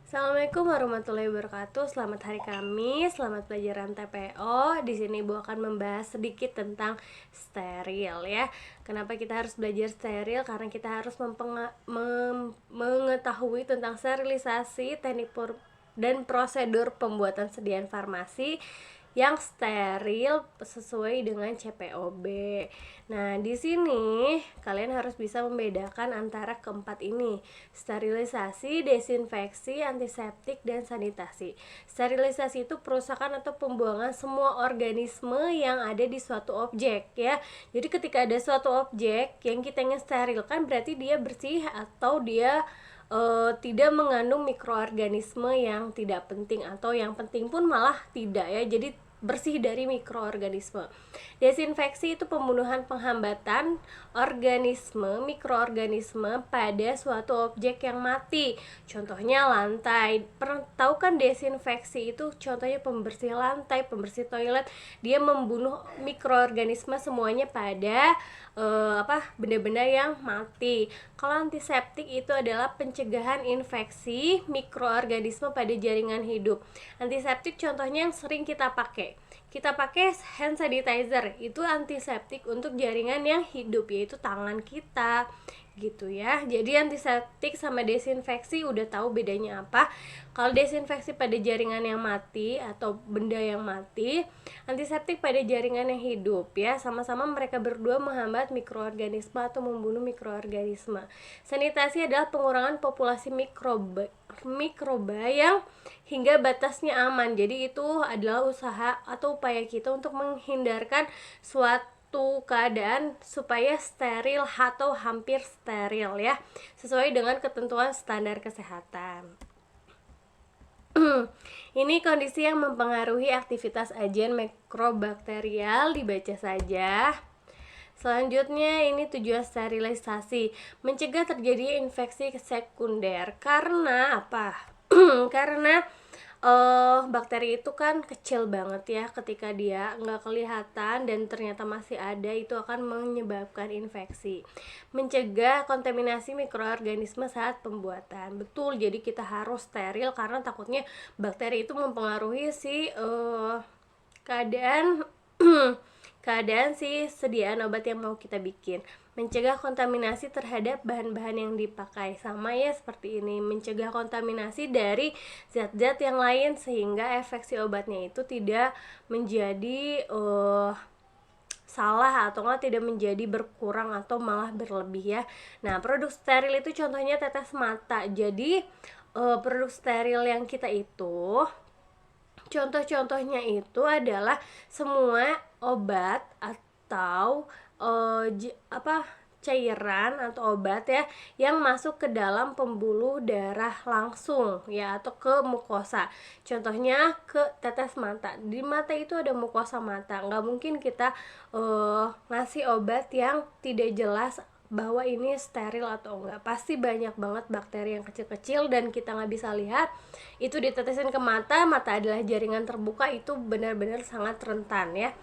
Assalamualaikum warahmatullahi wabarakatuh. Selamat hari Kamis, selamat pelajaran TPO. Di sini Ibu akan membahas sedikit tentang steril ya. Kenapa kita harus belajar steril? Karena kita harus mengetahui tentang sterilisasi, teknik dan prosedur pembuatan sediaan farmasi yang steril sesuai dengan CPOB. Nah, di sini kalian harus bisa membedakan antara keempat ini: sterilisasi, desinfeksi, antiseptik, dan sanitasi. Sterilisasi itu perusakan atau pembuangan semua organisme yang ada di suatu objek ya. Jadi ketika ada suatu objek yang kita ingin sterilkan, berarti dia bersih atau dia tidak mengandung mikroorganisme yang tidak penting, atau yang penting pun malah tidak ya. Jadi bersih dari mikroorganisme. Desinfeksi itu pembunuhan penghambatan organisme, mikroorganisme pada suatu objek yang mati. Contohnya lantai. Tahu kan desinfeksi itu contohnya pembersih lantai, pembersih toilet. Dia membunuh mikroorganisme semuanya pada benda-benda yang mati. Kalau antiseptik itu adalah pencegahan infeksi mikroorganisme pada jaringan hidup. Antiseptik contohnya yang sering kita pakai hand sanitizer, itu antiseptik untuk jaringan yang hidup, yaitu tangan kita gitu ya. Jadi antiseptik sama desinfeksi udah tahu bedanya apa. Kalau desinfeksi pada jaringan yang mati atau benda yang mati, antiseptik pada jaringan yang hidup ya. Sama-sama mereka berdua menghambat mikroorganisme atau membunuh mikroorganisme. Sanitasi adalah pengurangan populasi mikroba yang hingga batasnya aman. Jadi itu adalah usaha atau upaya kita untuk menghindarkan suatu keadaan supaya steril atau hampir steril ya, sesuai dengan ketentuan standar kesehatan. Ini kondisi yang mempengaruhi aktivitas agen mikrobakterial, dibaca saja. Selanjutnya ini tujuan sterilisasi, mencegah terjadi infeksi sekunder. Karena apa? Karena bakteri itu kan kecil banget ya, ketika dia nggak kelihatan dan ternyata masih ada, itu akan menyebabkan infeksi. Mencegah kontaminasi mikroorganisme saat pembuatan. Betul, jadi kita harus steril karena takutnya bakteri itu mempengaruhi si keadaan si sediaan obat yang mau kita bikin. Mencegah kontaminasi terhadap bahan-bahan yang dipakai, sama ya seperti ini, mencegah kontaminasi dari zat-zat yang lain sehingga efek si obatnya itu tidak menjadi salah atau tidak menjadi berkurang atau malah berlebih ya. Nah, produk steril itu contohnya tetes mata. Jadi produk steril yang kita itu, contoh-contohnya itu adalah semua obat atau cairan atau obat ya yang masuk ke dalam pembuluh darah langsung ya, atau ke mukosa. Contohnya ke tetes mata. Di mata itu ada mukosa mata. Nggak mungkin kita ngasih obat yang tidak jelas bahwa ini steril atau enggak. Pasti banyak banget bakteri yang kecil-kecil dan kita nggak bisa lihat. Itu ditetesin ke mata, mata adalah jaringan terbuka, itu benar-benar sangat rentan ya.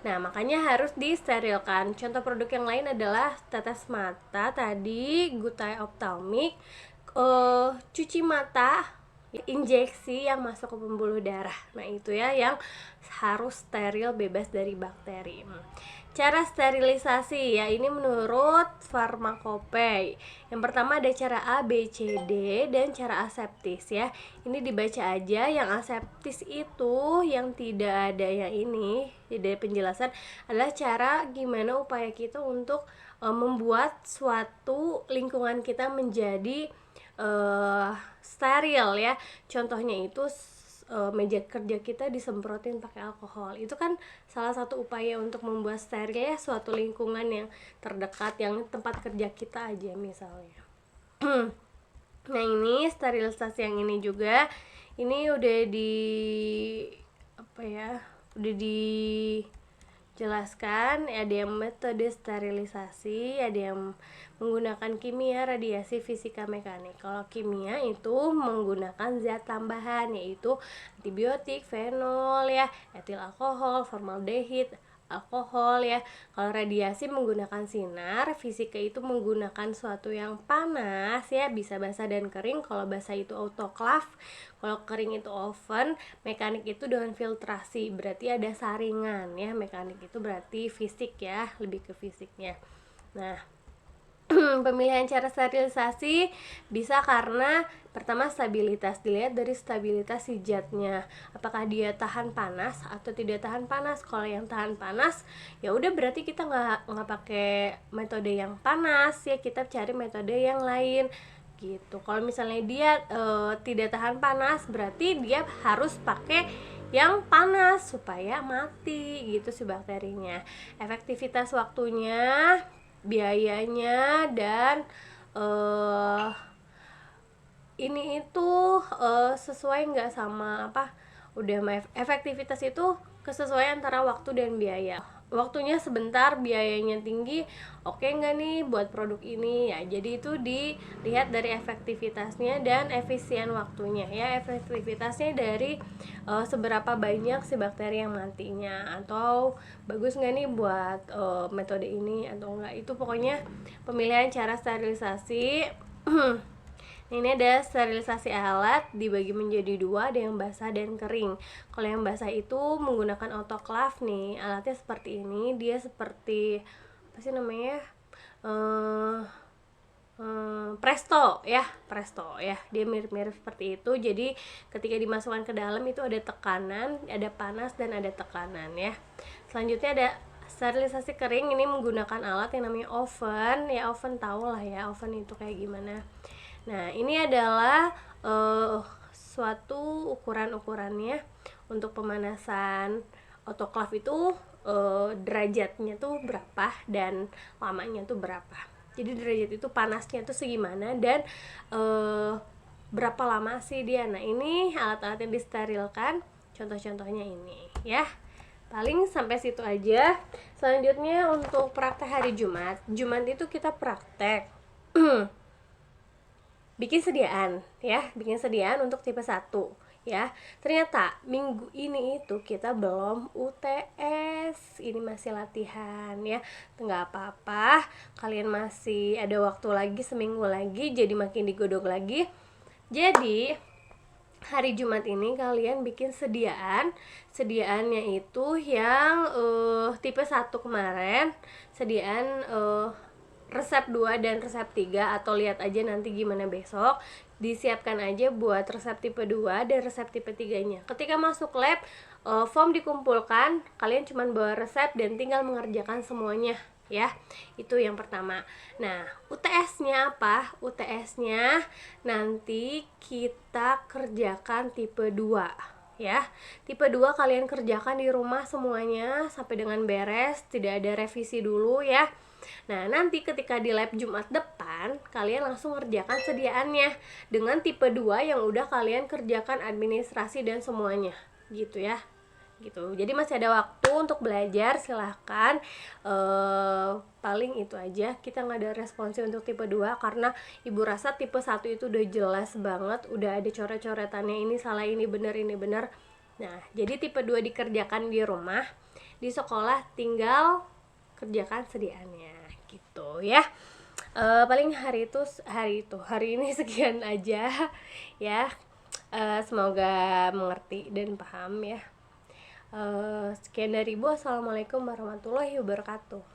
Nah, makanya harus disterilkan. Contoh produk yang lain adalah tetes mata tadi, gutai optalmik, cuci mata, injeksi yang masuk ke pembuluh darah. Nah, itu ya yang harus steril, bebas dari bakteri. Cara sterilisasi ya, ini menurut Pharmacopeia. Yang pertama ada cara A, B, C, D, dan cara aseptis ya. Ini dibaca aja. Yang aseptis itu yang tidak ada yang ini, tidak ada penjelasan, adalah cara gimana upaya kita untuk membuat suatu lingkungan kita menjadi steril ya. Contohnya itu meja kerja kita disemprotin pakai alkohol. Itu kan salah satu upaya untuk membuat steril ya suatu lingkungan yang terdekat, yang tempat kerja kita aja misalnya. Nah, ini sterilisasi yang ini juga, ini udah udah dijelaskan. Ada yang metode sterilisasi, ada yang menggunakan kimia, radiasi, fisika, mekanik. Kalau kimia itu menggunakan zat tambahan, yaitu antibiotik, fenol ya, etil alkohol, formaldehid, alkohol ya. Kalau radiasi menggunakan sinar, fisika itu menggunakan suatu yang panas ya, bisa basah dan kering. Kalau basah itu autoclave, kalau kering itu oven. Mekanik itu dengan filtrasi, berarti ada saringan ya. Mekanik itu berarti fisik ya, lebih ke fisiknya. Nah, pemilihan cara sterilisasi bisa karena pertama stabilitas, dilihat dari stabilitas si zatnya, apakah dia tahan panas atau tidak tahan panas. Kalau yang tahan panas ya udah berarti kita nggak pakai metode yang panas ya, kita cari metode yang lain gitu. Kalau misalnya dia tidak tahan panas, berarti dia harus pakai yang panas supaya mati gitu si bakterinya. Efektivitas waktunya, biayanya, dan ini itu sesuai nggak sama apa, udah efektivitas itu kesesuaian antara waktu dan biaya. Waktunya sebentar, biayanya tinggi, oke nggak nih buat produk ini ya. Jadi itu dilihat dari efektivitasnya dan efisien waktunya ya. Efektivitasnya dari seberapa banyak si bakteri yang matinya, atau bagus nggak nih buat metode ini atau enggak. Itu pokoknya pemilihan cara sterilisasi. Ini ada sterilisasi alat dibagi menjadi dua, ada yang basah dan kering. Kalau yang basah itu menggunakan autoclave nih, alatnya seperti ini, dia seperti apa sih namanya? Presto ya, dia mirip-mirip seperti itu. Jadi ketika dimasukkan ke dalam itu ada tekanan, ada panas dan ada tekanan ya. Selanjutnya ada sterilisasi kering, ini menggunakan alat yang namanya oven ya. Oven tau lah ya, oven itu kayak gimana. Nah, ini adalah suatu ukuran-ukurannya untuk pemanasan autoclave itu, derajatnya tuh berapa dan lamanya tuh berapa. Jadi derajat itu panasnya tuh segimana dan berapa lama sih dia. Nah, ini alat-alat yang disterilkan, contoh-contohnya ini ya. Paling sampai situ aja. Selanjutnya untuk praktek hari Jumat. Jumat itu kita praktek bikin sediaan untuk tipe 1 ya. Ternyata minggu ini itu kita belum UTS, ini masih latihan ya. Nggak apa-apa, kalian masih ada waktu lagi, seminggu lagi, jadi makin digodok lagi. Jadi hari Jumat ini kalian bikin sediaannya itu yang tipe 1 kemarin, sediaan resep 2 dan resep 3, atau lihat aja nanti gimana besok. Disiapkan aja buat resep tipe 2 dan resep tipe 3-nya. Ketika masuk lab, form dikumpulkan, kalian cuma bawa resep dan tinggal mengerjakan semuanya ya. Itu yang pertama. Nah, UTS-nya apa? UTS-nya nanti kita kerjakan tipe 2 ya. Tipe 2 kalian kerjakan di rumah semuanya sampai dengan beres, tidak ada revisi dulu ya. Nah, nanti ketika di lab Jumat depan, kalian langsung kerjakan sediaannya dengan tipe 2 yang udah kalian kerjakan administrasi dan semuanya gitu ya. Gitu. Jadi masih ada waktu untuk belajar, silahkan. Paling itu aja, kita nggak ada responsi untuk tipe 2 karena ibu rasa tipe 1 itu udah jelas banget, udah ada coret-coretannya, ini salah, ini benar, ini benar. Nah, jadi tipe 2 dikerjakan di rumah, di sekolah tinggal kerjakan sediaannya gitu ya. Paling hari ini sekian aja ya. Semoga mengerti dan paham ya. Sekian dari Ibu. Assalamualaikum warahmatullahi wabarakatuh.